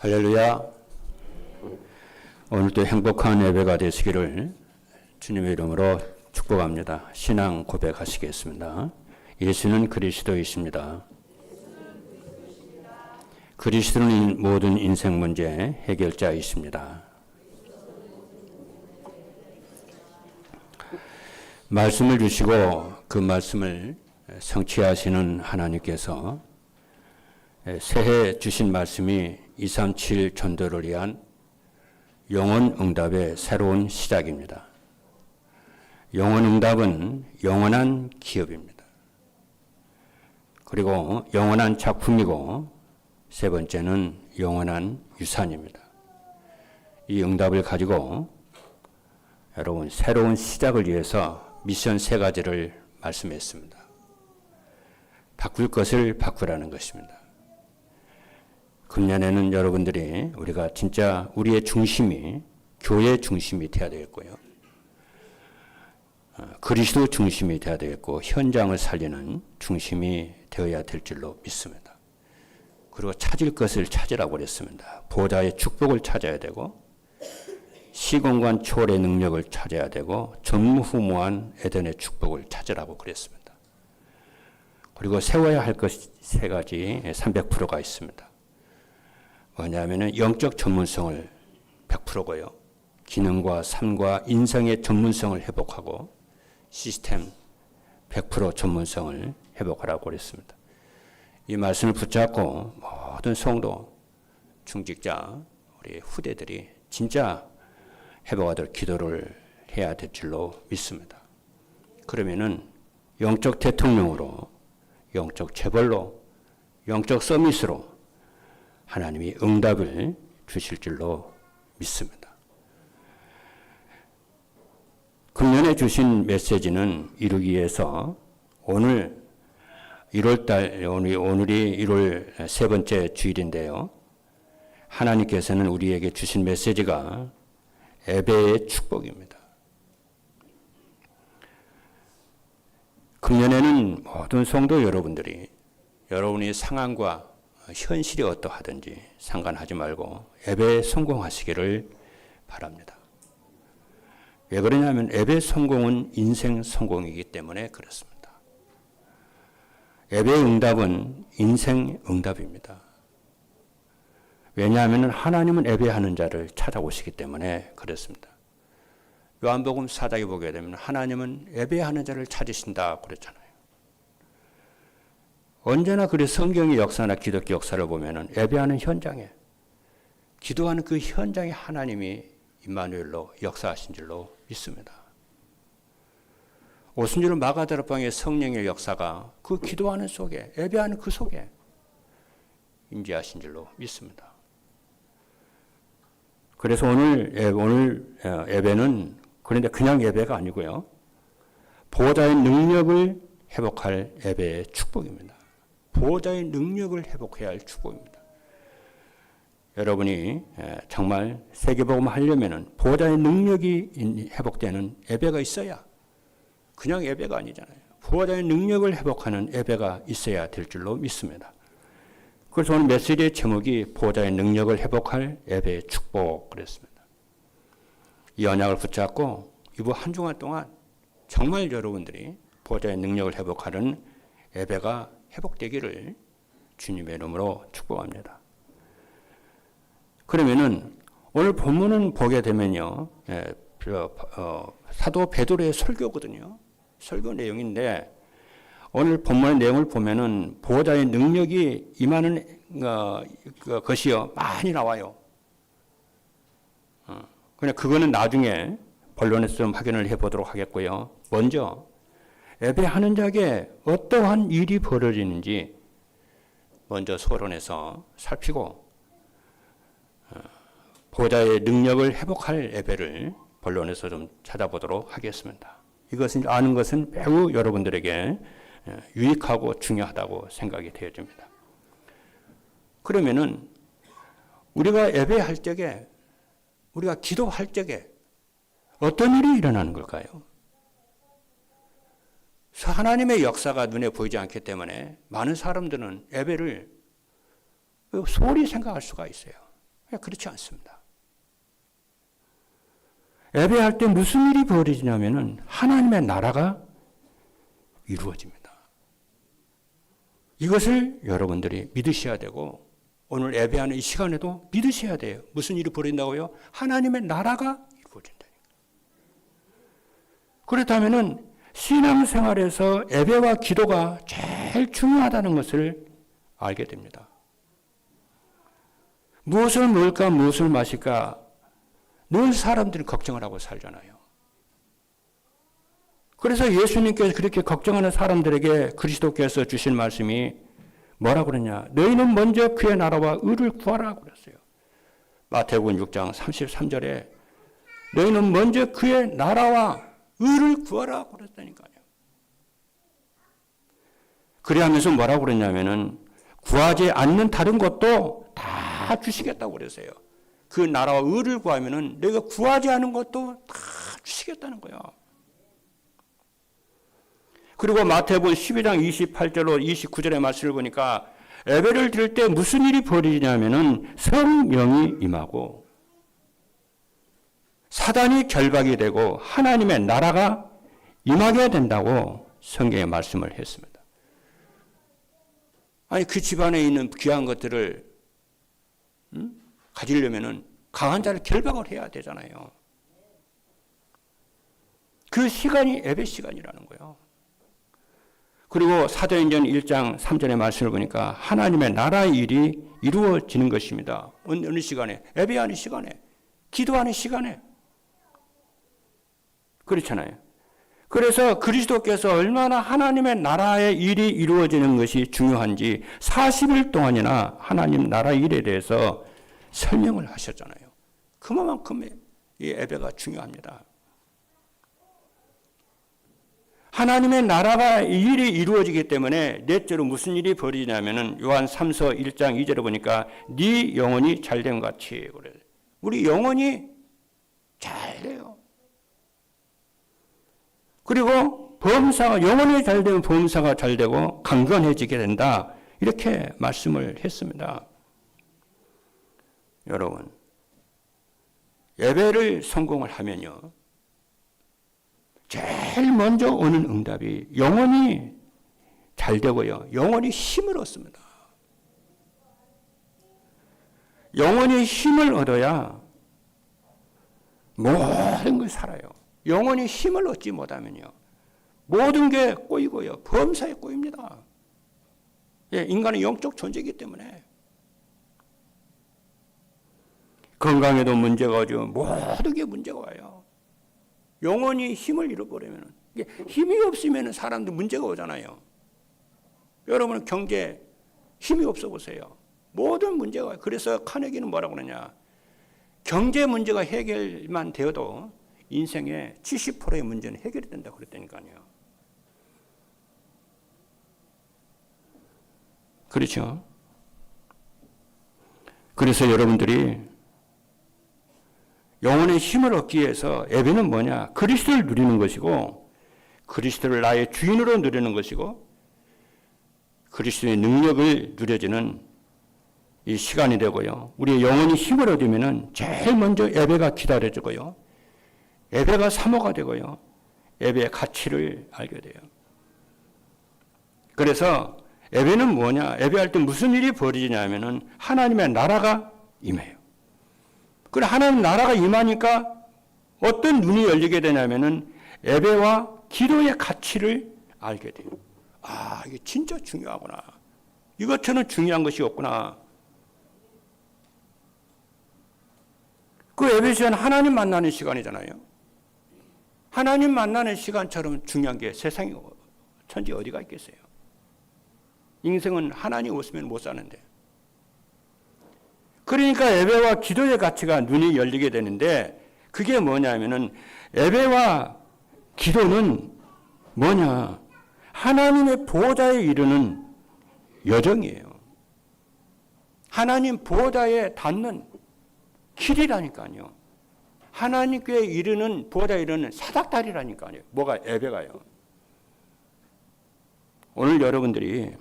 할렐루야. 오늘도 행복한 예배가 되시기를 주님의 이름으로 축복합니다. 신앙 고백하시겠습니다. 예수는 그리스도이십니다. 그리스도는 모든 인생 문제 해결자이십니다. 말씀을 주시고 그 말씀을 성취하시는 하나님께서 새해 주신 말씀이 237 전도를 위한 영혼 응답의 새로운 시작입니다. 영혼 응답은 영원한 기업입니다. 그리고 영원한 작품이고 세 번째는 영원한 유산입니다. 이 응답을 가지고 여러분 새로운 시작을 위해서 미션 세 가지를 말씀했습니다. 바꿀 것을 바꾸라는 것입니다. 금년에는 여러분들이 우리가 진짜 우리의 중심이 교회 중심이 되어야 되겠고요. 그리스도 중심이 되어야 되겠고 현장을 살리는 중심이 되어야 될 줄로 믿습니다. 그리고 찾을 것을 찾으라고 그랬습니다. 보좌의 축복을 찾아야 되고 시공간 초월의 능력을 찾아야 되고 전무후무한 에덴의 축복을 찾으라고 그랬습니다. 그리고 세워야 할 것 세 가지 300%가 있습니다. 뭐냐면은 영적 전문성을 100%고요. 기능과 삶과 인성의 전문성을 회복하고 시스템 100% 전문성을 회복하라고 그랬습니다. 이 말씀을 붙잡고 모든 성도, 중직자, 우리 후대들이 진짜 회복하도록 기도를 해야 될 줄로 믿습니다. 그러면은 영적 대통령으로, 영적 재벌로, 영적 서밋으로 하나님이 응답을 주실 줄로 믿습니다. 금년에 주신 메시지는 이루기 위해서 오늘 1월달, 오늘이 1월 세 번째 주일인데요. 하나님께서는 우리에게 주신 메시지가 예배의 축복입니다. 금년에는 모든 성도 여러분들이 여러분의 상황과 현실이 어떠하든지 상관하지 말고 예배에 성공하시기를 바랍니다. 왜 그러냐면 예배 성공은 인생 성공이기 때문에 그렇습니다. 예배의 응답은 인생 응답입니다. 왜냐하면 하나님은 예배하는 자를 찾아오시기 때문에 그렇습니다. 요한복음 4장에 보게 되면 하나님은 예배하는 자를 찾으신다 그랬잖아요. 언제나 그래 성경의 역사나 기독교 역사를 보면은 예배하는 현장에 기도하는 그 현장에 하나님이 임마누엘로 역사하신 줄로 믿습니다. 오순절 마가다락방의 성령의 역사가 그 기도하는 속에 예배하는 그 속에 임재하신 줄로 믿습니다. 그래서 오늘 예배는 그런데 그냥 예배가 아니고요. 보호자의 능력을 회복할 예배의 축복입니다. 보호자의 능력을 회복해야 할 축복입니다. 여러분이 정말 세계복음 하려면은 보호자의 능력이 회복되는 예배가 있어야 그냥 예배가 아니잖아요. 보호자의 능력을 회복하는 예배가 있어야 될 줄로 믿습니다. 그래서 오늘 메시지의 제목이 보호자의 능력을 회복할 예배의 축복 그랬습니다. 이 언약을 붙잡고 이번 한 주간 동안 정말 여러분들이 보호자의 능력을 회복하는 예배가 회복되기를 주님의 이름으로 축복합니다. 그러면은 오늘 본문은 보게 되면요, 사도 베드로의 설교거든요. 설교 내용인데 오늘 본문의 내용을 보면은 보호자의 능력이 임하는 것이요 많이 나와요. 그냥 그거는 나중에 본론에서 좀 확인을 해보도록 하겠고요. 먼저 예배하는 자에게 어떠한 일이 벌어지는지 먼저 서론에서 살피고 보호자의 능력을 회복할 예배를 본론에서 좀 찾아보도록 하겠습니다. 이것을 아는 것은 매우 여러분들에게 유익하고 중요하다고 생각이 되어집니다. 그러면은 우리가 예배할 적에 우리가 기도할 적에 어떤 일이 일어나는 걸까요? 하나님의 역사가 눈에 보이지 않기 때문에 많은 사람들은 예배를 소홀히 생각할 수가 있어요. 그렇지 않습니다. 예배할 때 무슨 일이 벌어지냐면은 하나님의 나라가 이루어집니다. 이것을 여러분들이 믿으셔야 되고 오늘 예배하는 이 시간에도 믿으셔야 돼요. 무슨 일이 벌어진다고요? 하나님의 나라가 이루어진다. 그렇다면은 신앙생활에서 예배와 기도가 제일 중요하다는 것을 알게 됩니다. 무엇을 먹을까, 무엇을 마실까 늘 사람들이 걱정을 하고 살잖아요. 그래서 예수님께서 그렇게 걱정하는 사람들에게 그리스도께서 주신 말씀이 뭐라고 그러냐? 너희는 먼저 그의 나라와 의를 구하라 그랬어요. 마태복음 6장 33절에 너희는 먼저 그의 나라와 의를 구하라 그랬다니까요. 그래 하면서 뭐라고 그랬냐면은 구하지 않는 다른 것도 다 주시겠다고 그랬어요. 그 나라와 의를 구하면은 내가 구하지 않은 것도 다 주시겠다는 거야. 그리고 마태복음 12장 28절로 29절의 말씀을 보니까 예배를 드릴 때 무슨 일이 벌어지냐면은 성령이 임하고 사단이 결박이 되고 하나님의 나라가 임하게 된다고 성경에 말씀을 했습니다. 아니 그 집안에 있는 귀한 것들을 가지려면은 강한 자를 결박을 해야 되잖아요. 그 시간이 예배 시간이라는 거예요. 그리고 사도행전 1장 3절의 말씀을 보니까 하나님의 나라의 일이 이루어지는 것입니다. 어느 시간에? 예배하는 시간에, 기도하는 시간에. 그렇잖아요. 그래서 그리스도께서 얼마나 하나님의 나라의 일이 이루어지는 것이 중요한지 40일 동안이나 하나님 나라의 일에 대해서 설명을 하셨잖아요. 그만큼 이 예배가 중요합니다. 하나님의 나라가 일이 이루어지기 때문에 넷째로 무슨 일이 벌어지냐면은 요한 3서 1장 2절에 보니까 네 영혼이 잘된 같이 그래. 우리 영혼이 잘 돼요. 그리고 범사가 영혼이 잘 되면 범사가 잘 되고 강건해지게 된다. 이렇게 말씀을 했습니다. 여러분, 예배를 성공을 하면요. 제일 먼저 오는 응답이 영혼이 잘 되고요. 영혼이 힘을 얻습니다. 영혼이 힘을 얻어야 모든 걸 살아요. 영혼이 힘을 얻지 못하면요. 모든 게 꼬이고요. 범사에 꼬입니다. 예, 인간은 영적 존재이기 때문에. 건강에도 문제가 오죠. 모든 게 문제가 와요. 영혼이 힘을 잃어버리면 힘이 없으면 사람들 문제가 오잖아요. 여러분 경제 힘이 없어 보세요. 모든 문제가 와요. 그래서 카네기는 뭐라고 그러냐. 경제 문제가 해결만 되어도 인생의 70%의 문제는 해결이 된다고 그랬다니까요. 그렇죠. 그래서 여러분들이 영혼의 힘을 얻기 위해서 예배는 뭐냐? 그리스도를 누리는 것이고 그리스도를 나의 주인으로 누리는 것이고 그리스도의 능력을 누려지는 이 시간이 되고요. 우리의 영혼이 힘을 얻으면은 제일 먼저 예배가 기다려지고요. 예배가 사모가 되고요. 예배의 가치를 알게 돼요. 그래서 예배는 뭐냐? 예배할 때 무슨 일이 벌어지냐면은 하나님의 나라가 임해요. 그래 하나님 나라가 임하니까 어떤 눈이 열리게 되냐면은 예배와 기도의 가치를 알게 돼요. 아, 이게 진짜 중요하구나. 이것처럼 중요한 것이 없구나. 그 예배 시간 하나님 만나는 시간이잖아요. 하나님 만나는 시간처럼 중요한 게 세상에 천지 어디가 있겠어요. 인생은 하나님 없으면 못 사는데. 그러니까 예배와 기도의 가치가 눈이 열리게 되는데 그게 뭐냐면은 예배와 기도는 뭐냐? 하나님의 보호자에 이르는 여정이에요. 하나님 보호자에 닿는 길이라니까요. 하나님께 이르는 보호자에 이르는 사닥다리라니까요. 뭐가 예배가요. 오늘 여러분들이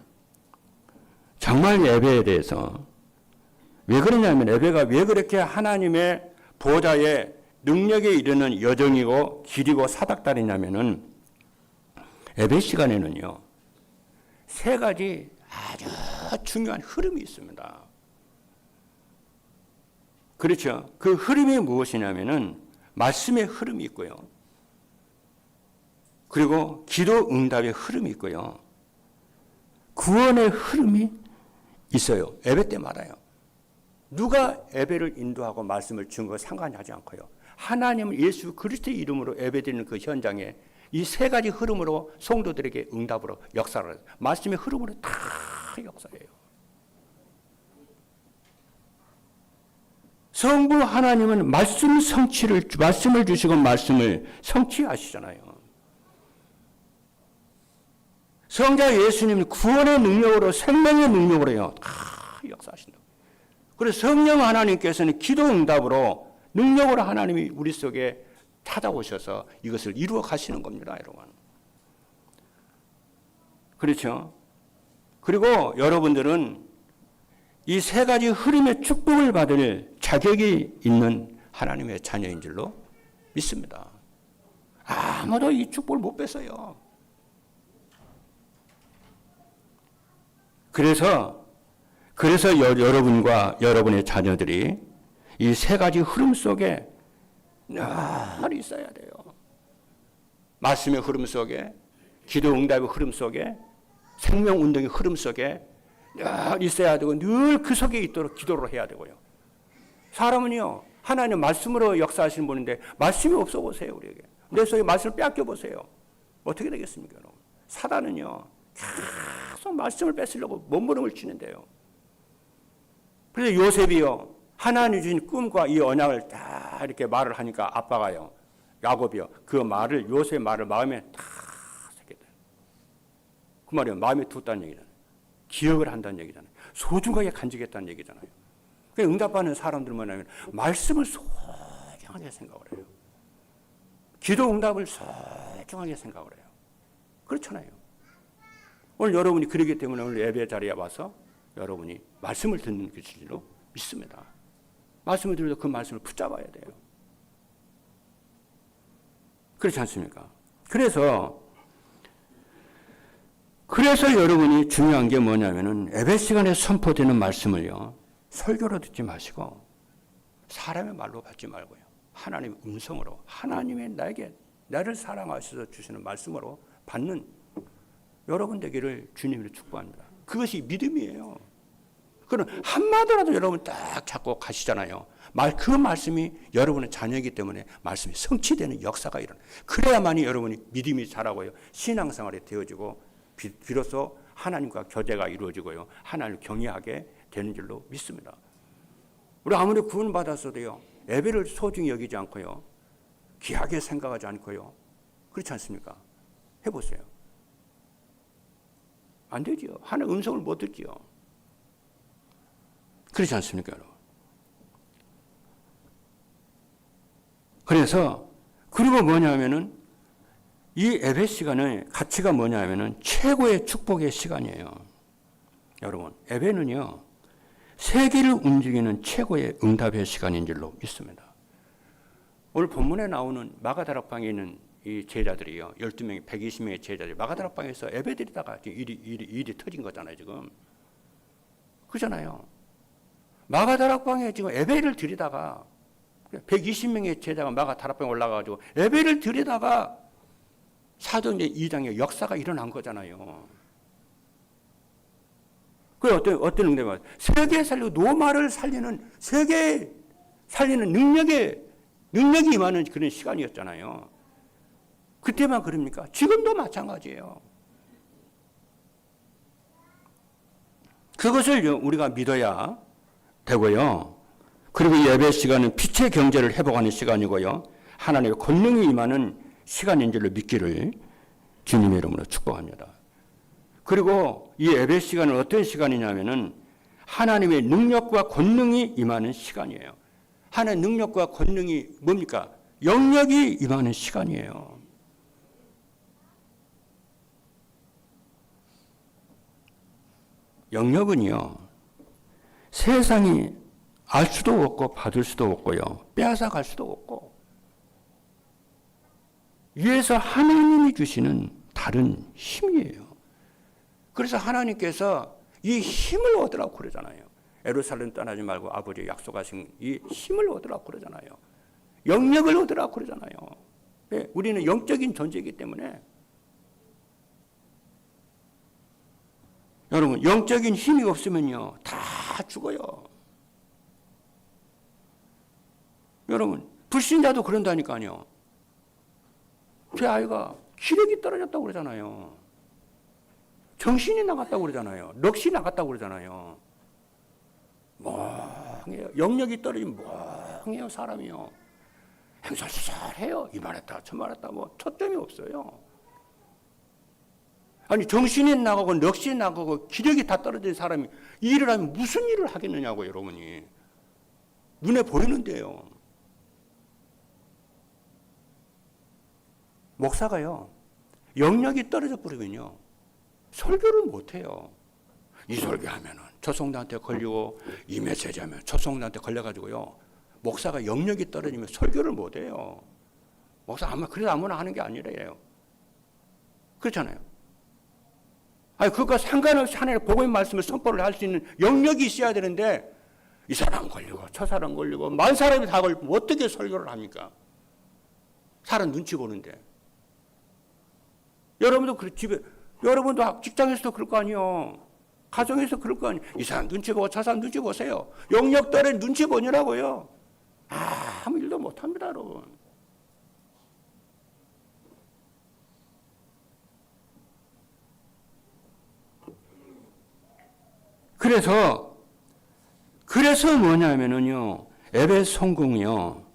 정말 예배에 대해서 왜 그러냐면 예배가 왜 그렇게 하나님의 보좌의 능력에 이르는 여정이고 길이고 사닥다리냐면은 예배 시간에는요, 세 가지 아주 중요한 흐름이 있습니다. 그렇죠. 그 흐름이 무엇이냐면은 말씀의 흐름이 있고요. 그리고 기도 응답의 흐름이 있고요. 구원의 흐름이 있어요. 예배 때마다요. 누가 예배를 인도하고 말씀을 준 거 상관이 하지 않고요. 하나님은 예수 그리스도의 이름으로 예배드리는 그 현장에 이 세 가지 흐름으로 성도들에게 응답으로 역사를 해요. 말씀의 흐름으로 다 역사해요. 성부 하나님은 말씀을 주시고 말씀을 성취하시잖아요. 성자 예수님은 구원의 능력으로 생명의 능력으로요. 다 역사하신다. 그래서 성령 하나님께서는 기도 응답으로 능력으로 하나님이 우리 속에 찾아오셔서 이것을 이루어 가시는 겁니다, 여러분. 그렇죠? 그리고 여러분들은 이 세 가지 흐름의 축복을 받을 자격이 있는 하나님의 자녀인 줄로 믿습니다. 아무도 이 축복을 못 뺐어요. 그래서 여러분과 여러분의 자녀들이 이 세 가지 흐름 속에 늘 있어야 돼요. 말씀의 흐름 속에, 기도 응답의 흐름 속에, 생명 운동의 흐름 속에 늘 있어야 되고 늘 그 속에 있도록 기도를 해야 되고요. 사람은요, 하나님 말씀으로 역사하시는 분인데 말씀이 없어 보세요, 우리에게. 내 속에 말씀을 빼앗겨 보세요. 어떻게 되겠습니까, 여러분? 사단은요, 계속 말씀을 뺏으려고 몸부림을 치는데요. 그래서 요셉이요, 하나님 주신 꿈과 이 언약을 다 이렇게 말을 하니까 아빠가요, 야곱이요, 그 말을, 요셉의 말을 마음에 다 새겼다. 그 말이요, 마음에 뒀다는 얘기잖아요. 기억을 한다는 얘기잖아요. 소중하게 간직했다는 얘기잖아요. 그러니까 응답받는 사람들은 뭐냐면 말씀을 소중하게 생각을 해요. 기도 응답을 소중하게 생각을 해요. 그렇잖아요. 오늘 여러분이 그러기 때문에 오늘 예배 자리에 와서 여러분이 말씀을 듣는 것으로 믿습니다. 말씀을 들어도 그 말씀을 붙잡아야 돼요. 그렇지 않습니까? 그래서 여러분이 중요한 게 뭐냐면은 예배 시간에 선포되는 말씀을요, 설교로 듣지 마시고 사람의 말로 받지 말고요, 하나님의 음성으로, 하나님의 나를 사랑하셔서 주시는 말씀으로 받는 여러분 되기를 주님으로 축복합니다. 그것이 믿음이에요. 그럼 한마디라도 여러분 딱 잡고 가시잖아요. 그 말씀이 여러분의 자녀이기 때문에 말씀이 성취되는 역사가 일어나요. 그래야만이 여러분이 믿음이 자라고요, 신앙생활이 되어지고 비로소 하나님과 교제가 이루어지고요, 하나님을 경외하게 되는 줄로 믿습니다. 우리 아무리 구원받았어도요, 예배를 소중히 여기지 않고요, 귀하게 생각하지 않고요, 그렇지 않습니까? 해보세요. 안 되지요. 하나님의 음성을 못 듣지요. 그렇지 않습니까, 여러분? 그리고 뭐냐면은 이 예배 시간의 가치가 뭐냐면은 최고의 축복의 시간이에요. 여러분, 예배는요, 세계를 움직이는 최고의 응답의 시간인 줄로 믿습니다. 오늘 본문에 나오는 마가다락방에 있는 이 제자들이요, 12명이 120명의 제자들이 마가다락방에서 예배드리다가 일이 터진 거잖아요, 지금. 그렇잖아요. 마가다락방에 지금 예배를 드리다가 120명의 제자가 마가다락방에 올라가가지고 예배를 드리다가 사도행전 2장의 역사가 일어난 거잖아요. 그 어떤 응답이 세계 살리고 노마를 살리는, 세계 살리는 능력이 임하는 그런 시간이었잖아요. 그때만 그럽니까? 지금도 마찬가지예요. 그것을 우리가 믿어야 되고요. 그리고 예배 시간은 빛의 경제를 회복하는 시간이고요, 하나님의 권능이 임하는 시간인 줄로 믿기를 주님의 이름으로 축복합니다. 그리고 이 예배 시간은 어떤 시간이냐면은 하나님의 능력과 권능이 임하는 시간이에요. 하나님의 능력과 권능이 뭡니까? 영역이 임하는 시간이에요. 영역은요, 세상이 알 수도 없고 받을 수도 없고요. 빼앗아 갈 수도 없고. 위에서 하나님이 주시는 다른 힘이에요. 그래서 하나님께서 이 힘을 얻으라고 그러잖아요. 예루살렘 떠나지 말고 아버지 약속하신 이 힘을 얻으라고 그러잖아요. 영역을 얻으라고 그러잖아요. 네, 우리는 영적인 존재이기 때문에 여러분 영적인 힘이 없으면요 다 죽어요. 여러분 불신자도 그런다니까요. 제 아이가 기력이 떨어졌다고 그러잖아요. 정신이 나갔다고 그러잖아요. 넋이 나갔다고 그러잖아요. 멍해요. 영역이 떨어지면 멍해요. 사람이요. 행설수설해요. 이 말했다 저 말했다 뭐 초점이 없어요. 아니 정신이 나가고 넋이 나가고 기력이 다 떨어진 사람이 일을 하면 무슨 일을 하겠느냐고 여러분이. 눈에 보이는데요. 목사가요. 영역이 떨어져 버리면요. 설교를 못해요. 이 설교하면은 초성자한테 걸리고 이 메시지 하면 초성자한테 걸려가지고요. 목사가 영역이 떨어지면 설교를 못해요. 목사 아마 그래서 아무나 하는 게 아니래요. 그렇잖아요. 아니 그것과 상관없이 하나님의 복음의 말씀을 선포를 할 수 있는 영역이 있어야 되는데 이 사람 걸리고 저 사람 걸리고 만 사람이 다 걸리고 어떻게 설교를 합니까? 사람 눈치 보는데. 여러분도 그 집에 여러분도 직장에서도 그럴 거 아니에요. 가정에서 그럴 거 아니에요. 이 사람 눈치 보고 저 사람 눈치 보세요. 영역 떨에 눈치 보느라고요. 아무 일도 못합니다, 여러분. 그래서 뭐냐면은요, 예배 성공이요,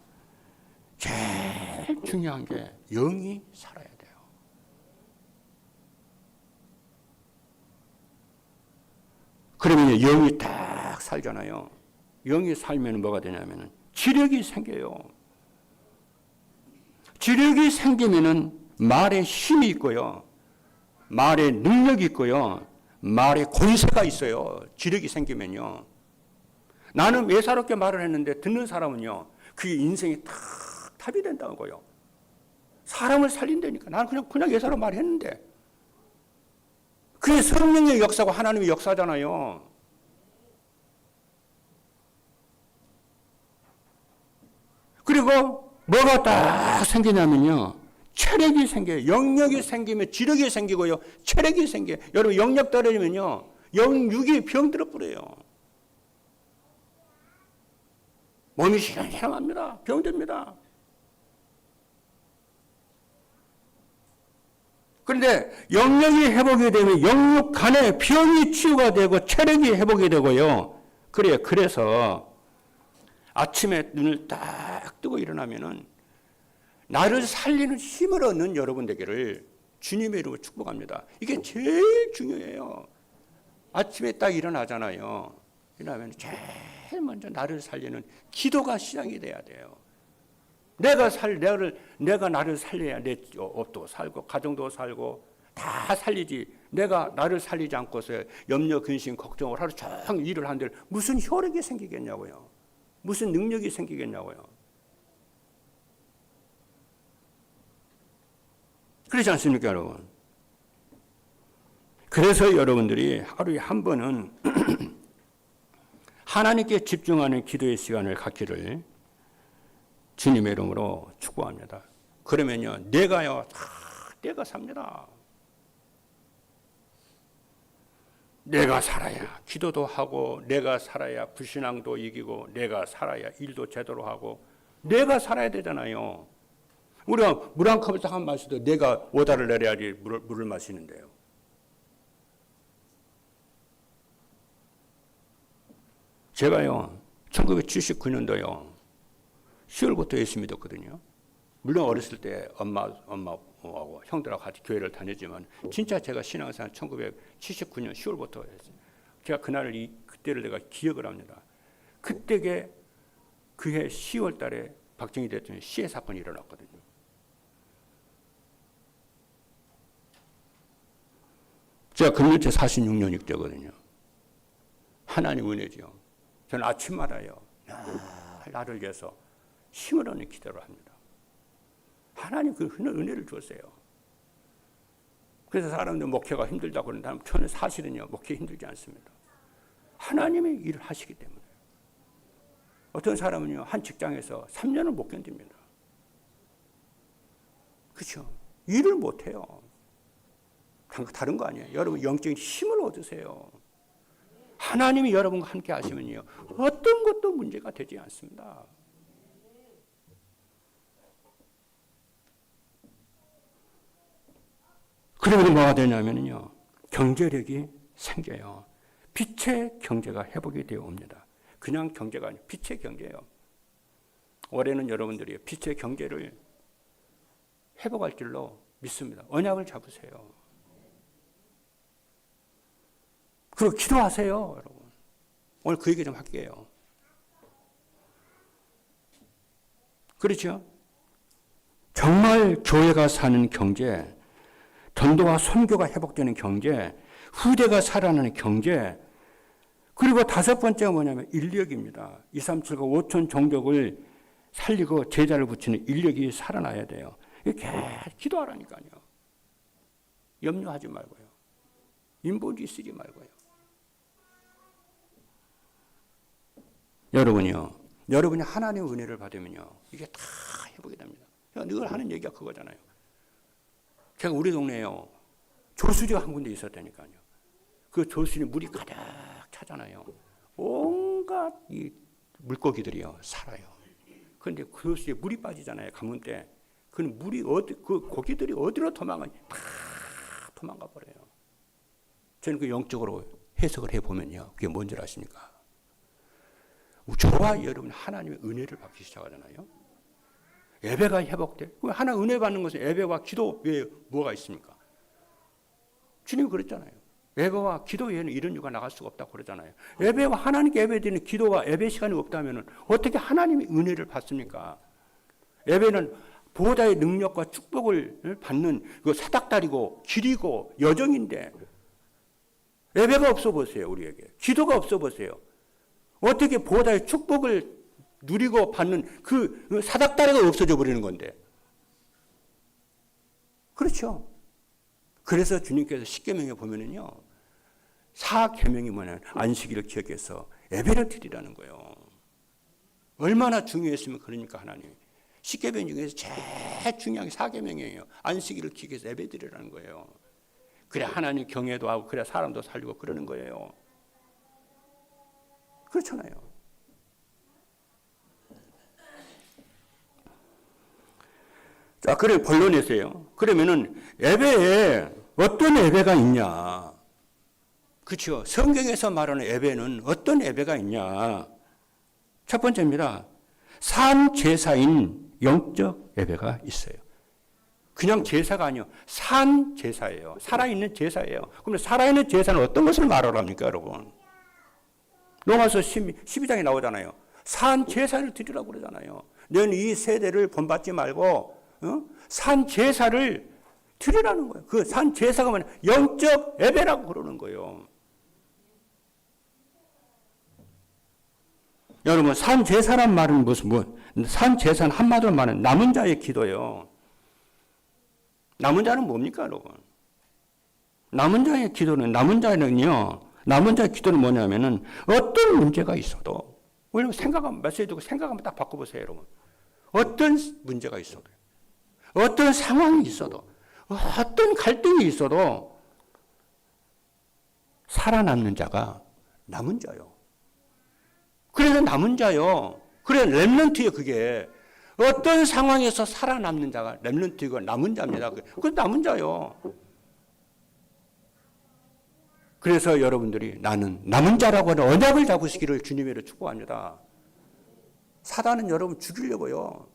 제일 중요한 게 영이 살아야 돼요. 그러면 영이 딱 살잖아요. 영이 살면 뭐가 되냐면은 지력이 생겨요. 지력이 생기면은 말에 힘이 있고요, 말에 능력이 있고요, 말에 권세가 있어요. 지력이 생기면요. 나는 예사롭게 말을 했는데 듣는 사람은요, 그게 인생이 딱 답이 된다고요. 사람을 살린다니까. 나는 그냥 예사로 말했는데. 그게 성령의 역사고 하나님의 역사잖아요. 그리고 뭐가 딱 생기냐면요, 체력이 생겨요. 영역이 생기면 지력이 생기고요, 체력이 생겨요. 여러분 영역 떨어지면요, 영육이 병들어 버려요. 몸이 시원시원합니다. 병듭니다. 그런데 영역이 회복이 되면 영육 간에 병이 치유가 되고 체력이 회복이 되고요. 그래서 아침에 눈을 딱 뜨고 일어나면은 나를 살리는 힘을 얻는 여러분 되기를 주님의 이름으로 축복합니다. 이게 제일 중요해요. 아침에 딱 일어나잖아요. 일어나면 제일 먼저 나를 살리는 기도가 시작이 돼야 돼요. 내가 나를 살려야 내 업도 살고 가정도 살고 다 살리지. 내가 나를 살리지 않고서 염려, 근심, 걱정을 하루 종일 일을 하는데 무슨 효력이 생기겠냐고요. 무슨 능력이 생기겠냐고요. 그렇지 않습니까, 여러분? 그래서 여러분들이 하루에 한 번은 하나님께 집중하는 기도의 시간을 갖기를 주님의 이름으로 축복합니다. 그러면요, 내가 삽니다. 내가 살아야 기도도 하고, 내가 살아야 불신앙도 이기고, 내가 살아야 일도 제대로 하고, 내가 살아야 되잖아요. 우리가 물 한 컵을 딱 한 마셔도 내가 오다를 내려야지 물을 마시는데요. 제가요, 1979년도요, 10월부터 예수 믿었거든요. 물론 어렸을 때 엄마하고 형들하고 같이 교회를 다녔지만, 진짜 제가 신앙생활 1979년 10월부터 했어요. 제가 그때를 내가 기억을 합니다. 그해 10월 달에 박정희 대통령 시해 사건이 일어났거든요. 제가 금년째 46년 육제거든요. 하나님 은혜죠. 저는 아침마다요, 나를 위해서 힘을 얻는 기도를 합니다. 하나님 그 은혜를 주었어요. 그래서 사람들 목회가 힘들다고 그런다면 저는 사실은요, 목회 힘들지 않습니다. 하나님의 일을 하시기 때문에. 어떤 사람은요, 한 직장에서 3년을 못 견딥니다. 그렇죠? 일을 못 해요. 다른 거 아니에요. 여러분 영적인 힘을 얻으세요. 하나님이 여러분과 함께 하시면요, 어떤 것도 문제가 되지 않습니다. 그러면 뭐가 되냐면요, 경제력이 생겨요. 빛의 경제가 회복이 되어 옵니다. 그냥 경제가 아니에요. 빛의 경제예요. 올해는 여러분들이 빛의 경제를 회복할 줄로 믿습니다. 언약을 잡으세요. 그리고 기도하세요, 여러분. 오늘 그 얘기 좀 할게요. 그렇죠? 정말 교회가 사는 경제, 전도와 선교가 회복되는 경제, 후대가 살아나는 경제, 그리고 다섯 번째가 뭐냐면 인력입니다. 2, 3, 7과 5천 종족을 살리고 제자를 붙이는 인력이 살아나야 돼요. 이렇게 기도하라니까요. 염려하지 말고요. 인본주의 쓰지 말고요. 여러분이 하나님의 은혜를 받으면요, 이게 다 회복이 됩니다. 늘 하는 얘기가 그거잖아요. 제가 우리 동네에요, 조수리가 한 군데 있었다니까요. 그 조수리 물이 가득 차잖아요. 온갖 이 물고기들이요, 살아요. 그런데 그 조수리에 물이 빠지잖아요, 가뭄 때. 그 물이 그 고기들이 어디로 도망가냐? 다 도망가 버려요. 저는 그 영적으로 해석을 해보면요, 그게 뭔지 아십니까? 저와 여러분 하나님의 은혜를 받기 시작하잖아요. 예배가 회복돼. 하나 은혜 받는 것은 예배와 기도 외에 뭐가 있습니까? 주님이 그랬잖아요. 예배와 기도 외에는 이런 이유가 나갈 수가 없다고 그러잖아요. 예배와 하나님께 예배드리는 기도와 예배 시간이 없다면 어떻게 하나님의 은혜를 받습니까? 예배는 보호자의 능력과 축복을 받는 그 사닥다리고 길이고 여정인데 예배가 없어 보세요, 우리에게. 기도가 없어 보세요. 어떻게 보호자의 축복을 누리고 받는 그 사닥다리가 없어져 버리는 건데. 그렇죠. 그래서 주님께서 십계명에 보면은요, 4계명이 뭐냐면 안식일을 기억해서 예배를 드리라는 거예요. 얼마나 중요했으면 그러니까 하나님이. 10계명 중에서 제일 중요한 게 4계명이에요. 안식일을 기억해서 예배 드리라는 거예요. 그래 하나님 경외도 하고 그래 사람도 살리고 그러는 거예요. 그렇잖아요. 자, 그래 본론에서요. 그러면은 예배에 어떤 예배가 있냐? 그렇죠. 성경에서 말하는 예배는 어떤 예배가 있냐? 첫 번째입니다. 산 제사인 영적 예배가 있어요. 그냥 제사가 아니요, 산 제사예요. 살아있는 제사예요. 그럼 살아있는 제사는 어떤 것을 말하랍니까, 여러분? 로마서 12장에 나오잖아요. 산 제사를 드리라고 그러잖아요. 너는 이 세대를 본받지 말고 산 제사를 드리라는 거예요. 그 산 제사가 뭐냐? 영적 예배라고 그러는 거예요. 여러분, 산 제사란 말은 산 제사는 한마디로 말하면 남은 자의 기도예요. 남은 자는 뭡니까, 여러분? 남은 자의 기도는 뭐냐면은 어떤 문제가 있어도, 왜냐면 생각하면 메시지 듣고 생각 한번 딱 바꿔보세요, 여러분. 어떤 문제가 있어도, 어떤 상황이 있어도, 어떤 갈등이 있어도 살아남는 자가 남은 자요. 그래서 남은 자요. 그래 렘넌트예요, 그게. 어떤 상황에서 살아남는 자가 렘넌트이고 남은 자입니다. 그 남은 자요. 그래서 여러분들이 나는 남은 자라고 하는 언약을 잡으시기를 주님으로 축복합니다. 사단은 여러분 죽이려고요.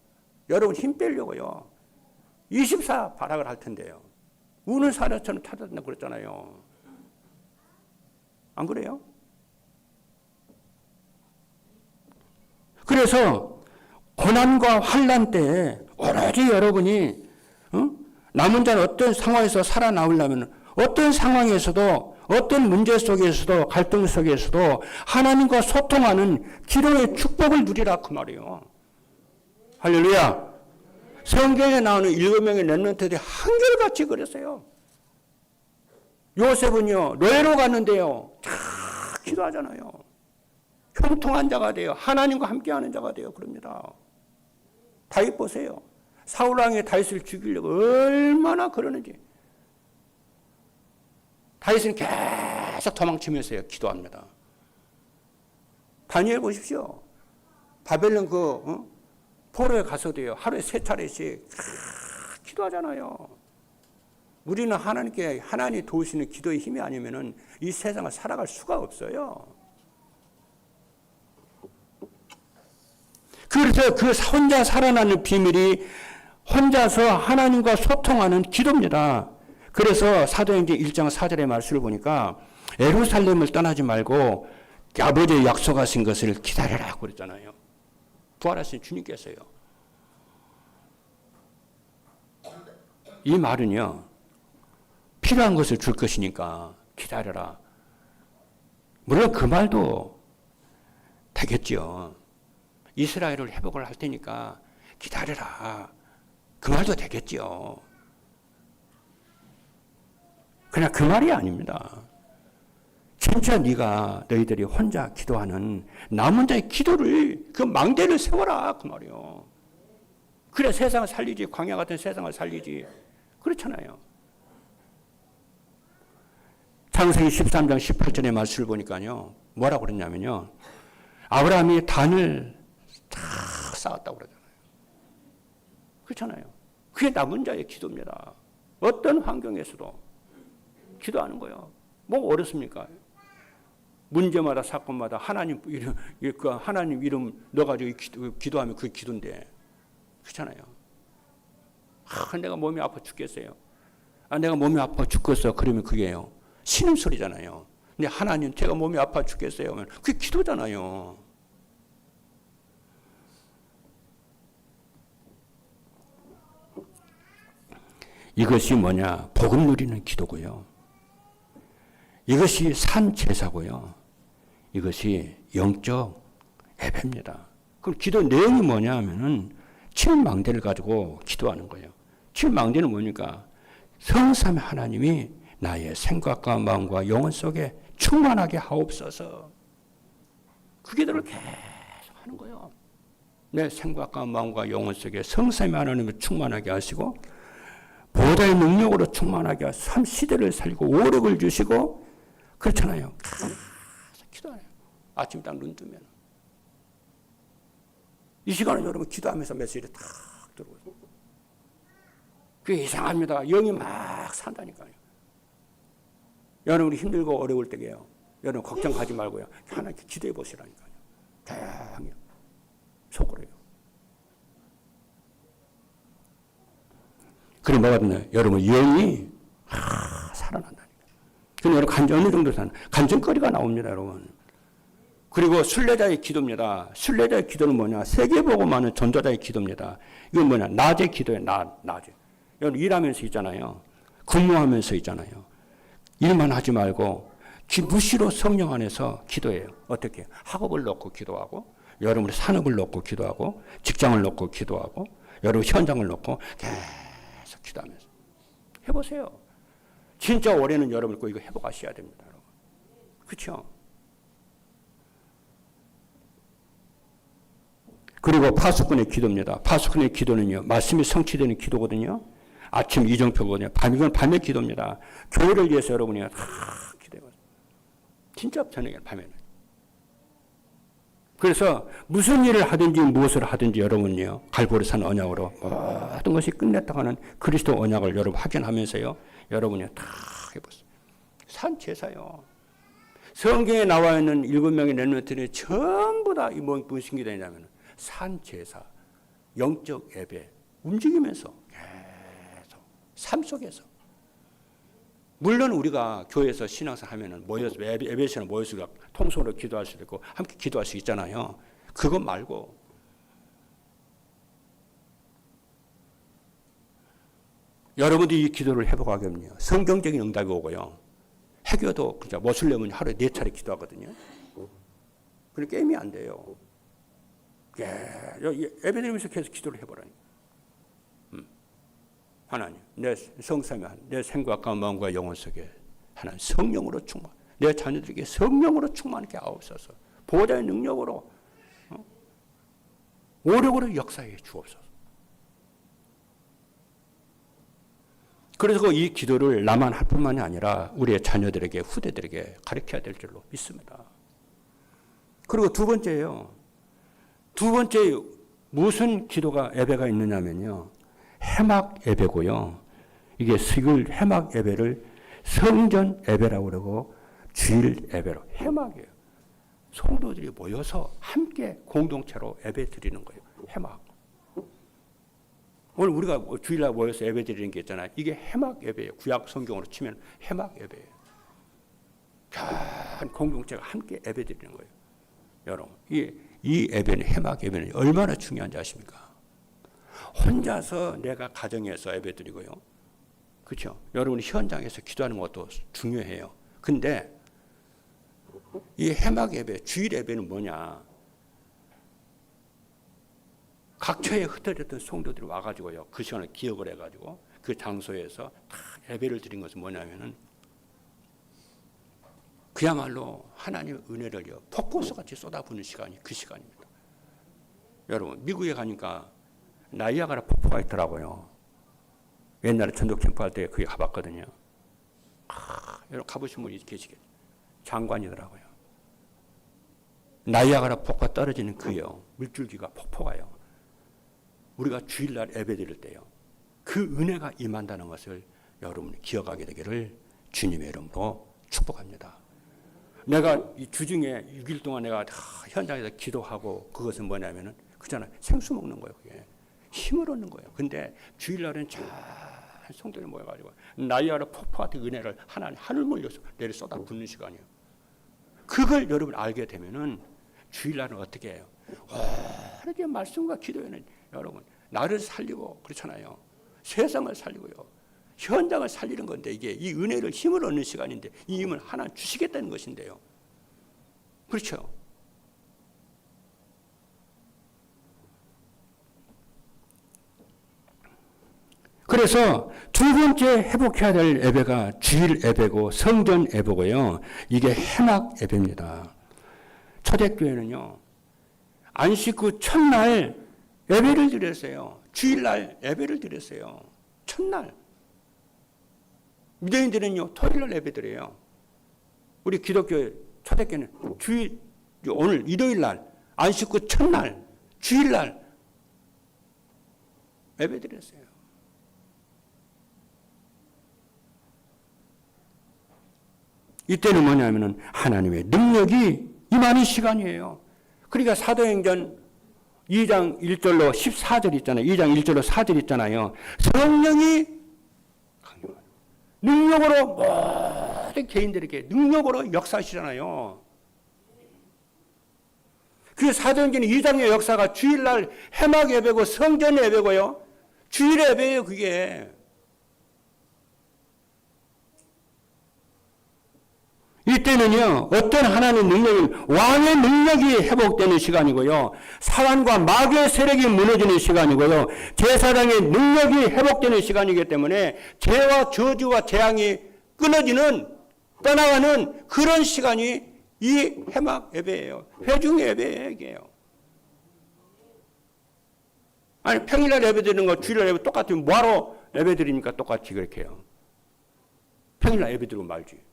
여러분 힘 빼려고요. 24 발악을 할 텐데요. 우는 사자처럼 찾아낸다고 그랬잖아요. 안 그래요? 그래서 고난과 환난 때에 오로지 여러분이 남은 자는 어떤 상황에서 살아나오려면 어떤 상황에서도 어떤 문제 속에서도 갈등 속에서도 하나님과 소통하는 기도의 축복을 누리라 그 말이에요. 할렐루야. 성경에 나오는 7명의 렘넌트들이 한결같이 그랬어요. 요셉은요, 노예로 갔는데요, 다 기도하잖아요. 형통한 자가 돼요. 하나님과 함께하는 자가 돼요. 그럽니다. 다윗 보세요. 사울왕이 다윗을 죽이려고 얼마나 그러는지. 다윗은 계속 도망치면서요, 기도합니다. 다니엘 보십시오. 바벨론 포로에 가서도요, 하루에 3차례씩 기도하잖아요. 우리는 하나님께, 하나님이 도우시는 기도의 힘이 아니면은 이 세상을 살아갈 수가 없어요. 그래서 그 혼자 살아나는 비밀이 혼자서 하나님과 소통하는 기도입니다. 그래서 사도행전 1장 4절의 말씀을 보니까 예루살렘을 떠나지 말고 아버지의 약속하신 것을 기다려라 그랬잖아요. 부활하신 주님께서요. 이 말은요, 필요한 것을 줄 것이니까 기다려라. 물론 그 말도 되겠죠. 이스라엘을 회복을 할 테니까 기다려라. 그 말도 되겠죠. 그냥 그 말이 아닙니다. 진짜 너희들이 혼자 기도하는 남은 자의 기도를, 그 망대를 세워라 그 말이요. 그래 세상을 살리지. 광야 같은 세상을 살리지. 그렇잖아요. 창세기 13장 18절의 말씀을 보니까요, 뭐라고 그랬냐면요, 아브라함이 단을 다 쌓았다고 그러잖아요. 그렇잖아요. 그게 남은 자의 기도입니다. 어떤 환경에서도 기도하는 거예요. 뭐 어렵습니까? 문제마다 사건마다 하나님 이름 넣어가지고 기도하면 그게 기도인데, 그렇잖아요. 내가 몸이 아파 죽겠어요. 내가 몸이 아파 죽겠어. 그러면 그게요, 신음소리잖아요. 근데 하나님, 제가 몸이 아파 죽겠어요. 하면 그게 기도잖아요. 이것이 뭐냐? 복음 누리는 기도고요. 이것이 산 제사고요. 이것이 영적 예배입니다. 그럼 기도 내용이 뭐냐 하면은 7망대를 가지고 기도하는 거예요. 7망대는 뭡니까? 성삼의 하나님이 나의 생각과 마음과 영혼 속에 충만하게 하옵소서. 그 기도를 계속 하는 거예요. 내 생각과 마음과 영혼 속에 성삼의 하나님을 충만하게 하시고 보다의 능력으로 충만하게 하시고 삶 시대를 살리고 오력을 주시고, 그렇잖아요. 계속 기도해요. 아침 딱 눈 뜨면. 이 시간에 여러분 기도하면서 메시지를 탁 들어오고. 그게 이상합니다. 영이 막 산다니까요. 여러분이 힘들고 어려울 때게요, 여러분 걱정 가지 말고요, 하나님께 기도해 보시라니까요. 다양해요. 속으로요. 그럼 뭐가 되나요? 여러분 영이 살아난다니까. 그럼 여러분 어느 정도 간증거리가 나옵니다, 여러분. 그리고 순례자의 기도입니다. 순례자의 기도는 뭐냐? 세계보고만은 전도자의 기도입니다. 이건 뭐냐? 낮에 기도예요. 낮에. 여러분 일하면서 있잖아요. 근무하면서 있잖아요. 일만 하지 말고 무시로 성령 안에서 기도해요. 어떻게? 학업을 놓고 기도하고, 여러분의 산업을 놓고 기도하고, 직장을 놓고 기도하고, 여러분 현장을 놓고 계속 기도하면서 해보세요. 진짜 올해는 여러분 꼭 이거 해보가셔야 됩니다, 여러분. 그렇죠? 그리고 파수꾼의 기도입니다. 파수꾼의 기도는요, 말씀이 성취되는 기도거든요. 아침 이정표거든요. 이건 밤의 기도입니다. 교회를 위해서 여러분이 기도해요. 진짜 저녁에 밤에는. 그래서 무슨 일을 하든지 무엇을 하든지 여러분요, 갈보리산 언약으로 모든 것이 끝냈다고 하는 그리스도 언약을 여러분 확인하면서요, 여러분이 다 해보세요. 산 제사요. 성경에 나와 있는 7명의 렘넌트들이 전부 다 무슨 기도냐면 산 제사, 영적 예배, 움직이면서 계속 삶 속에서. 물론 우리가 교회에서 신앙생활 하면은 모여서 예배 시간에 모여서 통성으로 기도할 수도 있고 함께 기도할 수 있잖아요. 그것 말고 여러분들이 이 기도를 해보게 하면요, 성경적인 응답이 오고요, 해교도 그죠. 모슬렘은 하루에 4차례 기도하거든요. 그래 게임이 안 돼요. 예배드리면서 계속 기도를 해보라니. 하나님, 내 성삼위 내 생과 마음과 영혼 속에 하나님 성령으로 충만. 내 자녀들에게 성령으로 충만하게 하옵소서. 보호자의 능력으로 오력으로 역사해 주옵소서. 그래서 이 기도를 나만 할 뿐만이 아니라 우리의 자녀들에게 후대들에게 가르쳐야 될 줄로 믿습니다. 그리고 두 번째예요. 두 번째 무슨 기도가 예배가 있느냐면요. 해막 예배고요. 이게 수요일 해막 예배를 성전 예배라고 그러고 주일 예배로 해막이에요. 성도들이 모여서 함께 공동체로 예배 드리는 거예요. 해막. 오늘 우리가 주일날 모여서 예배 드리는 게 있잖아요. 이게 해막 예배예요. 구약 성경으로 치면 해막 예배예요. 큰 공동체가 함께 예배 드리는 거예요. 여러분, 이 예배는 해막 예배는 얼마나 중요한지 아십니까? 혼자서 내가 가정에서 예배 드리고요. 그렇죠? 여러분이 현장에서 기도하는 것도 중요해요. 근데 이 해막 예배, 주일 예배는 뭐냐? 각처에 흩어졌던 성도들이 와가지고요. 그 시간을 기억을 해가지고 그 장소에서 다 예배를 드린 것은 뭐냐면은 그야말로 하나님의 은혜를요. 폭포수같이 쏟아부는 시간이 그 시간입니다. 여러분 미국에 가니까 나이아가라 폭포가 있더라고요. 옛날에 전도 캠프 할 때 거기 가봤거든요. 여러분 가보신 분이 계시겠죠. 장관이더라고요. 나이아가라 폭포가 떨어지는 그요. 물줄기가 폭포가요. 우리가 주일날 예배 드릴 때요. 그 은혜가 임한다는 것을 여러분이 기억하게 되기를 주님의 이름으로 축복합니다. 내가 이 주중에 6일 동안 내가 현장에서 기도하고 그것은 뭐냐면은 그잖아요. 생수 먹는 거예요. 그게. 힘을 얻는 거예요. 근데 주일날은 잘 성도들이 모여가지고 나이아가라 폭포 같은 은혜를 하나님 하늘 몰려서 내려 쏟아 붓는 시간이에요. 그걸 여러분 알게 되면은 주일날은 어떻게 해요? 이렇게 말씀과 기도에는 여러분 나를 살리고 그렇잖아요. 세상을 살리고요. 현장을 살리는 건데 이게 이 은혜를 힘을 얻는 시간인데 이 힘을 하나님 주시겠다는 것인데요. 그렇죠? 그래서 두 번째 회복해야 될 예배가 주일 예배고 성전 예배고요. 이게 해막 예배입니다. 초대교회는요. 안식 후 첫날 예배를 드렸어요. 주일날 예배를 드렸어요. 첫날. 유대인들은요. 토요일날 예배 드려요. 우리 기독교 초대교회는 주일 오늘 일요일날 안식 후 첫날 주일날 예배 드렸어요. 이때는 뭐냐면은 하나님의 능력이 임하는 시간이에요. 그러니까 사도행전 2장 1절로 14절 있잖아요. 2장 1절로 4절 있잖아요. 성령이 능력으로 모든 개인들에게 능력으로 역사하시잖아요. 그 사도행전 2장의 역사가 주일날 해막 예배고 성전 예배고요. 주일 예배예요. 그게. 이때는요, 어떤 하나님의 능력이, 왕의 능력이 회복되는 시간이고요, 사단과 마귀의 세력이 무너지는 시간이고요, 제사장의 능력이 회복되는 시간이기 때문에 죄와 저주와 재앙이 끊어지는, 떠나가는 그런 시간이 이 해막 예배예요. 회중 예배예요. 아니, 평일날 예배 드리는 거, 주일날 예배 똑같으면 뭐하러 예배 드리니까 똑같이 그렇게 해요. 평일날 예배 드리고 말지.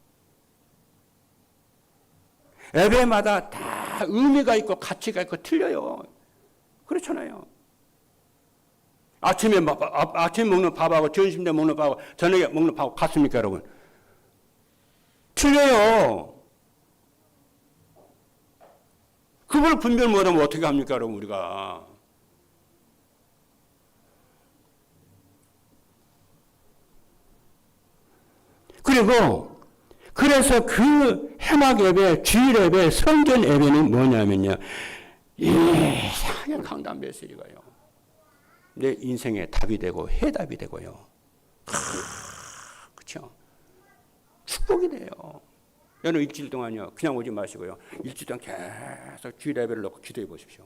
예배마다 다 의미가 있고 가치가 있고 틀려요. 그렇잖아요. 아침에 먹는 밥하고 점심 때 먹는 밥하고 저녁에 먹는 밥하고 같습니까, 여러분? 틀려요. 그걸 분별 못하면 어떻게 합니까, 여러분, 우리가? 그래서 그 해막 예배, 주일 예배, 성전 예배는 뭐냐면요. 이상하게 강단 메시지가요. 내 인생의 답이 되고 해답이 되고요. 그렇죠? 축복이 돼요. 여러분 일주일 동안요. 그냥 오지 마시고요. 일주일 동안 계속 주일 예배를 놓고 기도해 보십시오.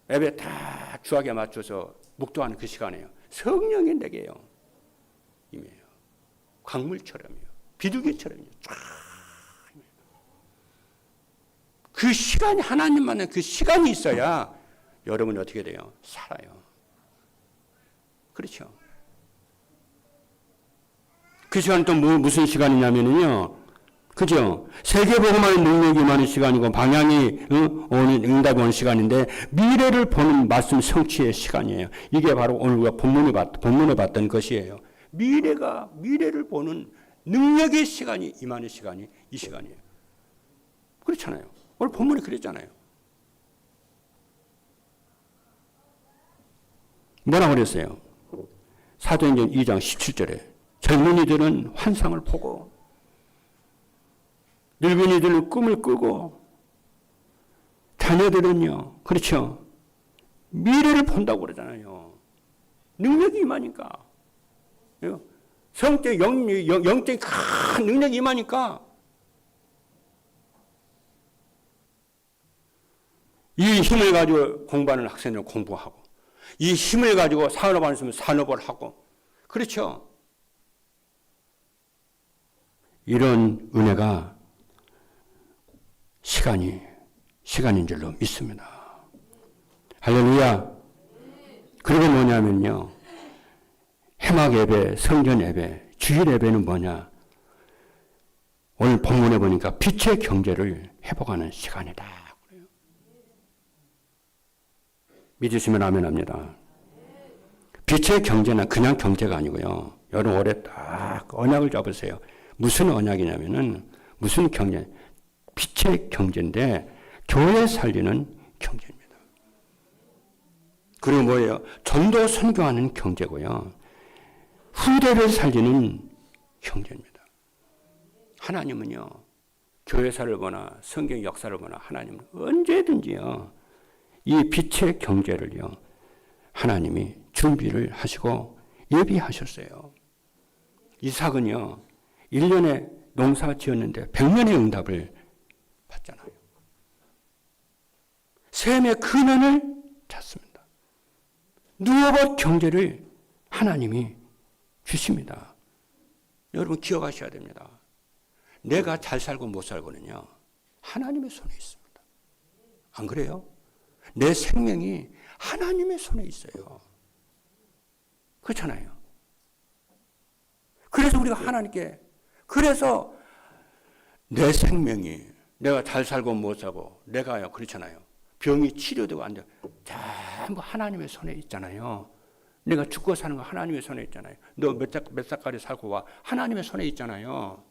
예배 다 주악에 맞춰서 묵도하는 그 시간이에요. 성령의 내게요. 임해요. 광물처럼요. 비둘기처럼요. 쫙. 그 시간이 하나님 만난 그 시간이 있어야 여러분이 어떻게 돼요? 살아요. 그렇죠. 그 시간은 또 무슨 시간이냐면요. 그죠? 세계복음화의 능력이 많은 시간이고 방향이 오는 응답이 오는 시간인데 미래를 보는 말씀 성취의 시간이에요. 이게 바로 오늘 우리가 본문에 봤던 것이에요. 미래를 보는 능력의 시간이 임하는 시간이 이 시간이에요. 그렇잖아요. 오늘 본문이 그랬잖아요. 뭐라고 그랬어요? 사도행전 2장 17절에 젊은이들은 환상을 보고 늙은이들은 꿈을 꾸고 자녀들은요. 그렇죠. 미래를 본다고 그러잖아요. 능력이 임하니까. 성적 영적인 큰 능력이 임하니까 이 힘을 가지고 공부하는 학생들은 공부하고 이 힘을 가지고 산업하는 사람은 산업을 하고 그렇죠. 이런 은혜가 시간인 줄로 믿습니다. 할렐루야. 그리고 뭐냐면요. 해막 예배, 성전 예배, 주일 예배는 뭐냐. 오늘 본문에 보니까 빛의 경제를 회복하는 시간이다. 믿으시면 아멘 합니다. 빛의 경제는 그냥 경제가 아니고요. 여러분 올해 딱 언약을 잡으세요. 무슨 언약이냐면은 무슨 경제? 빛의 경제인데 교회 살리는 경제입니다. 그리고 뭐예요? 전도 선교하는 경제고요. 후대를 살리는 경제입니다. 하나님은요. 교회사를 보나 성경 역사를 보나 하나님은 언제든지요. 이 빛의 경제를요. 하나님이 준비를 하시고 예비하셨어요. 이삭은요. 1년에 농사 지었는데 100년의 응답을 받잖아요. 셈의 근원을 찾습니다. 누워본 경제를 하나님이 주십니다. 여러분 기억하셔야 됩니다. 내가 잘 살고 못 살고는요. 하나님의 손에 있습니다. 안 그래요? 내 생명이 하나님의 손에 있어요. 그렇잖아요. 그래서 우리가 하나님께 그래서 내 생명이 내가 잘 살고 못 살고 내가요 그렇잖아요. 병이 치료되고 안 돼. 전부 하나님의 손에 있잖아요. 내가 죽고 사는 거 하나님의 손에 있잖아요. 너 몇 살까지 살고 와 하나님의 손에 있잖아요.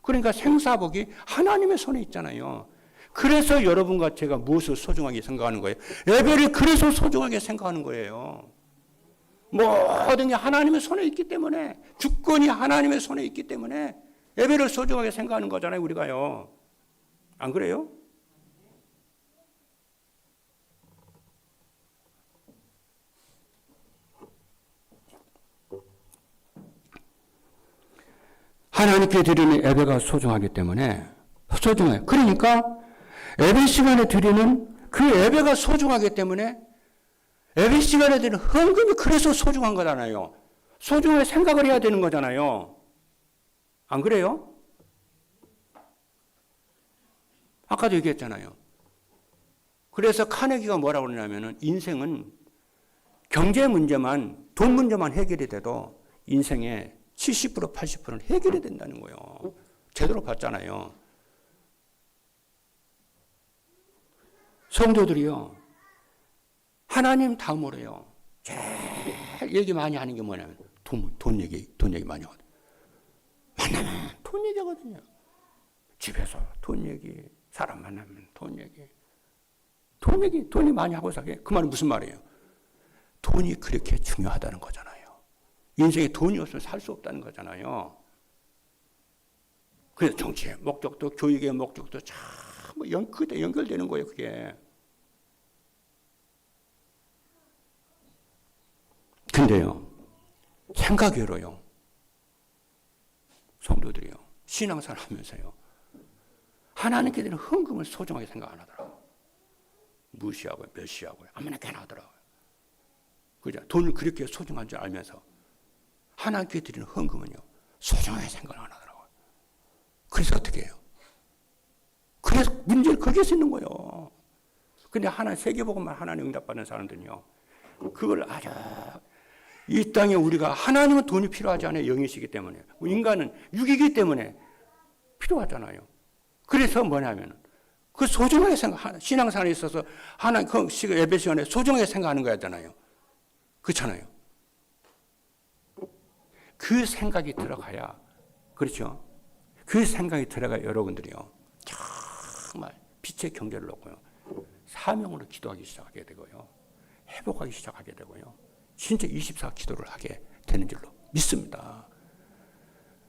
그러니까 생사복이 하나님의 손에 있잖아요. 그래서 여러분과 제가 무엇을 소중하게 생각하는 거예요? 예배를 그래서 소중하게 생각하는 거예요. 모든 게 하나님의 손에 있기 때문에 주권이 하나님의 손에 있기 때문에 예배를 소중하게 생각하는 거잖아요. 우리가요. 안 그래요? 하나님께 드리는 예배가 소중하기 때문에 소중해요. 그러니까 예배 시간에 드리는 그 예배가 소중하기 때문에 예배 시간에 드리는 헌금이 그래서 소중한 거잖아요. 소중하게 생각을 해야 되는 거잖아요. 안 그래요? 아까도 얘기했잖아요. 그래서 카네기가 뭐라고 그러냐면은 인생은 경제 문제만, 돈 문제만 해결이 돼도 인생의 70% 80%는 해결이 된다는 거예요. 제대로 봤잖아요. 성도들이요. 하나님 다음으로요. 제일 얘기 많이 하는 게 뭐냐면 돈 얘기 많이 하거든요. 만나면 돈 얘기하거든요. 집에서 돈 얘기, 사람 만나면 돈 얘기. 돈이 많이 하고 사게. 그 말은 무슨 말이에요? 돈이 그렇게 중요하다는 거잖아요. 인생에 돈이 없으면 살 수 없다는 거잖아요. 그래서 정치의 목적도 교육의 목적도 참 연결되는 거예요. 그게. 근데요. 생각외로요. 성도들이요. 신앙생활 하면서요. 하나님께 드리는 헌금을 소중하게 생각 안 하더라고요. 무시하고요. 멸시하고요. 아무나 깨나 하더라고요. 그죠? 돈을 그렇게 소중한 줄 알면서 하나님께 드리는 헌금은요. 소중하게 생각 안 하더라고요. 그래서 어떻게 해요? 그래서 문제는 거기에서 있는 거예요. 근데 세계복음만 하나님 응답받는 사람들은요. 그걸 아주 이 땅에 우리가 하나님은 돈이 필요하지 않아요. 영이시기 때문에. 인간은 육이기 때문에 필요하잖아요. 그래서 뭐냐면 그 소중하게 신앙생활에 있어서 하나님 그 예배 시간에 소중하게 생각하는 거잖아요. 그렇잖아요. 그 생각이 들어가야 그렇죠. 그 생각이 들어가 여러분들이요. 정말 빛의 경계를 놓고요. 사명으로 기도하기 시작하게 되고요. 회복하기 시작하게 되고요. 진짜 24 기도를 하게 되는 줄로 믿습니다.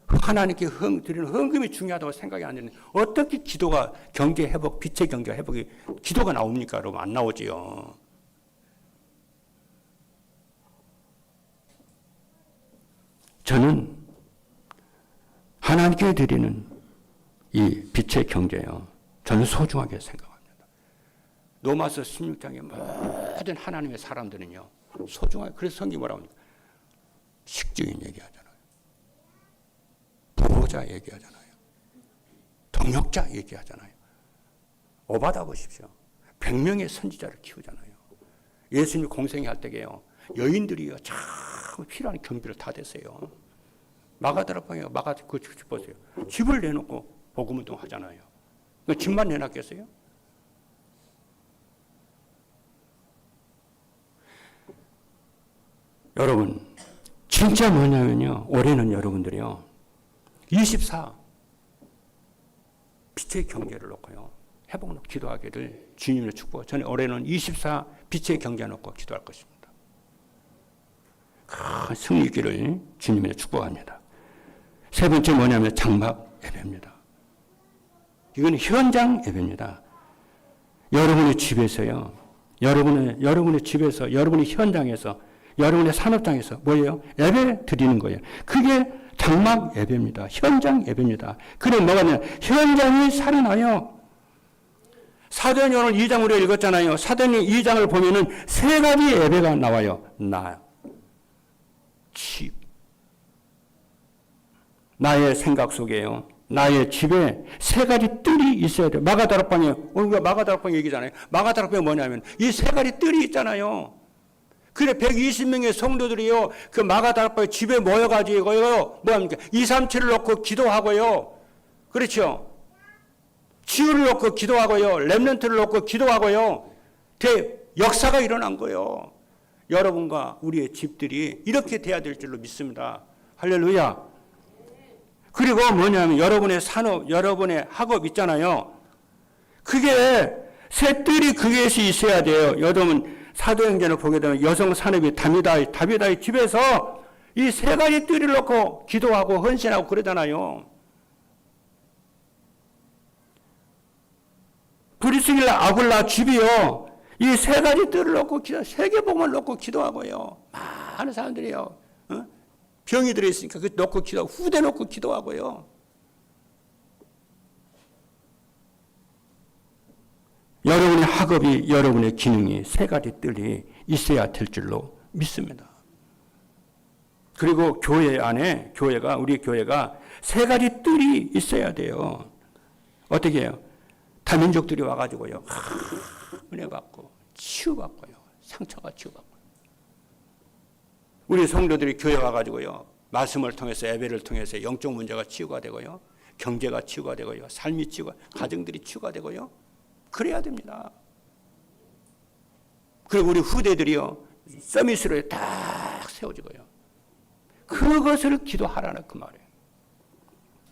하나님께 드리는 헌금이 중요하다고 생각이 안 되는 어떻게 기도가 경제 회복, 빛의 경제 회복이 기도가 나옵니까? 여러분 안 나오지요. 저는 하나님께 드리는 이 빛의 경제요. 저는 소중하게 생각합니다. 로마서 16장에 모든 하나님의 사람들은요. 소중하게. 그래서 성경이 뭐라고 합니까? 식증인 얘기하잖아요. 보호자 얘기하잖아요. 동역자 얘기하잖아요. 오바다 보십시오. 100명의 선지자를 키우잖아요. 예수님이 공생이 할 때게요. 여인들이요. 참 필요한 경비를 다 댔어요. 마가다락방에 그 집 보세요. 집을 내놓고 복음운동 하잖아요. 집만 내놨겠어요? 여러분 진짜 뭐냐면요. 올해는 여러분들이요. 24 빛의 경제를 놓고요. 회복 놓고 기도하기를 주님을 축복하고 저는 올해는 24 빛의 경제 놓고 기도할 것입니다. 큰 승리 있기를 주님을 축복합니다. 세 번째 뭐냐면 장막 예배입니다. 이건 현장 예배입니다. 여러분의 집에서요. 여러분의 집에서 여러분의 현장에서 여러분의 산업장에서 뭐예요? 예배 드리는 거예요. 그게 장막 예배입니다. 현장 예배입니다. 그래 뭐가냐? 현장이 살아나요. 사도행전 2장 우리가 읽었잖아요. 사도행전 2장을 보면은 세 가지 예배가 나와요. 나, 집, 나의 생각 속에요. 나의 집에 세 가지 뜰이 있어야 돼요. 마가다락방에 우리가 마가다락방 얘기잖아요. 마가다락방이 뭐냐면 이 세 가지 뜰이 있잖아요. 그래 120명의 성도들이요. 그 마가다락방에 집에 모여가지고요. 뭐합니까? 237을 놓고 기도하고요. 그렇죠. 치유를 놓고 기도하고요. 렘넌트를 놓고 기도하고요. 역사가 일어난 거예요. 여러분과 우리의 집들이 이렇게 돼야 될 줄로 믿습니다. 할렐루야. 그리고 뭐냐면 여러분의 산업, 여러분의 학업 있잖아요. 그게 새 뜰이 그것이 있어야 돼요. 여러분 사도행전을 보게 되면 여성 산업이 다비다의 집에서 이 세 가지 뜰을 놓고 기도하고 헌신하고 그러잖아요. 브리스길라 아굴라 집이요. 이 세 가지 뜰을 놓고 세계복음을 놓고 기도하고요. 많은 사람들이요. 병이 들어있으니까 그 놓고 기도하고 후대 놓고 기도하고요. 여러분의 학업이 여러분의 기능이 세 가지 뜰이 있어야 될 줄로 믿습니다. 그리고 교회 안에 우리 교회가 세 가지 뜰이 있어야 돼요. 어떻게 해요? 다민족들이 와가지고요. 은혜 받고 치유받고요. 상처가 치유받고. 우리 성도들이 교회 와가지고요. 말씀을 통해서 예배를 통해서 영적 문제가 치유가 되고요. 경제가 치유가 되고요. 삶이 치유가, 가정들이 치유가 되고요. 그래야 됩니다. 그리고 우리 후대들이요. 서밋으로 딱 세워지고요. 그것을 기도하라는 그 말이에요.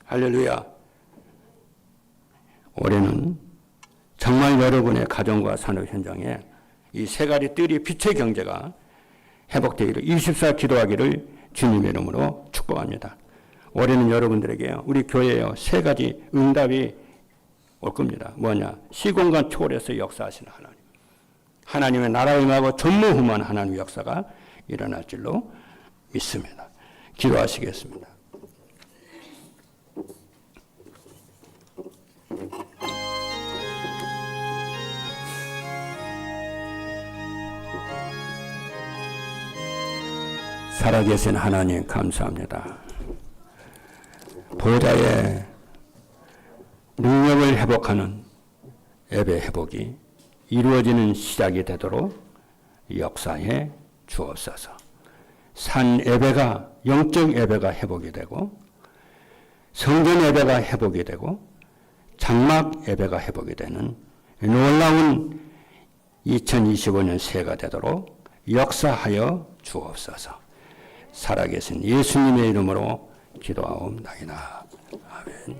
할렐루야. 올해는 정말 여러분의 가정과 산업 현장에 이 세 가지 뜰이 빛의 경제가 회복되기를 24 기도하기를 주님의 이름으로 축복합니다. 올해는 여러분들에게 우리 교회에 세 가지 응답이 올 겁니다. 뭐냐? 시공간 초월해서 역사하시는 하나님. 하나님의 나라 임하고 전무후무한 하나님의 역사가 일어날 줄로 믿습니다. 기도하시겠습니다. 살아계신 하나님 감사합니다. 보좌의 능력을 회복하는 예배 회복이 이루어지는 시작이 되도록 역사해 주옵소서. 산 예배가, 영적 예배가 회복이 되고, 성전 예배가 회복이 되고, 장막 예배가 회복이 되는 놀라운 2025년 새해가 되도록 역사하여 주옵소서. 살아계신 예수님의 이름으로 기도하옵나이다. 아멘.